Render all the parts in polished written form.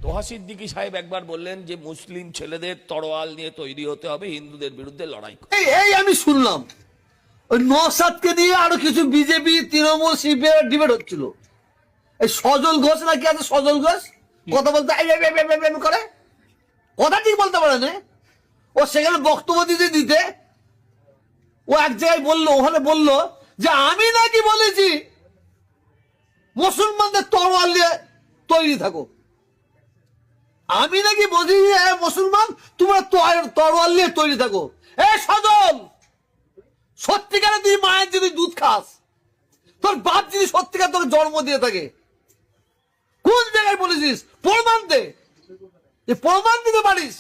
তোহা সিদ্দিকী সাহেব একবার বললেন যে মুসলিম ছেলেদের তরোয়াল নিয়ে তৈরি হতে হবে হিন্দুদের বিরুদ্ধে লড়াই করতে। এই আমি শুনলাম ওই নওশাদকে দিয়ে আরো কিছু বিজেপি তৃণমূল সিপিএম ডিবেট হচ্ছিল। এই সজল ঘোষ নাকি আছে, সজল ঘোষ কথা বলতে করে, কথা ঠিক বলতে পারে না। ও সেখানে বক্তব্য দিতে ও এক জায়গায় বললো, ওখানে বললো যে আমি নাকি বলেছি মুসলমানদের তরোয়াল নিয়ে তৈরি থাকো। আমি নাকি বলছি মুসলমান তোমরা তরোয়াল নিয়ে তৈরি থাকো। এ সজল, সত্যিকারে তুই মায়ের যদি দুধ খাস, তোর বাপ যদি সত্যিকার তোর জন্ম দিয়ে থাকে, কোন জায়গায় বলেছিস প্রমাণ দে। প্রমাণ দিতে পারিস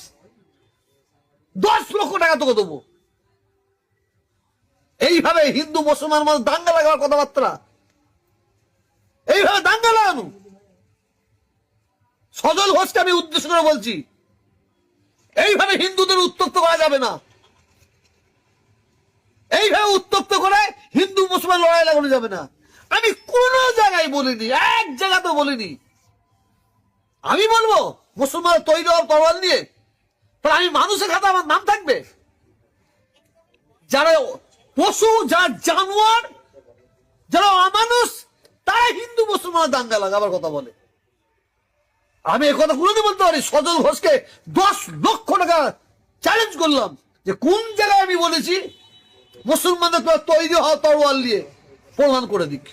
10 লক্ষ টাকা তোকে দেবো। এইভাবে হিন্দু মুসলমান মানুষ দাঙ্গা লাগাবার কথাবার্তা, এইভাবে দাঙ্গা লাগানো। সজল ঘোষকে আমি উদ্দেশ্য করে বলছি, এইভাবে হিন্দুদের উত্তপ্ত করা যাবে না। এইভাবে উত্তপ্ত করে হিন্দু মুসলমান লড়াই লাগানো যাবে না। আমি কোন জায়গায় বলিনি, এক জায়গা তো বলিনি। আমি বলবো মুসলমান তৈরি হওয়ার তরোয়াল নিয়ে, তাহলে আমি মানুষের খাতে আমার নাম থাকবে? যারা পশু, যারা জানোয়ার, যারা অমানুষ, তারা হিন্দু মুসলমান দাঙ্গা লাগাবার কথা বলে। আমি এ কথা কোনোদিন বলতে পারি। সজল ঘোষকে 10 লক্ষ টাকা চ্যালেঞ্জ করলাম যে কোন জায়গায় আমি বলেছি মুসলমানদের তৈরি হওয়া তরোয়াল নিয়ে প্রমাণ করে দিক।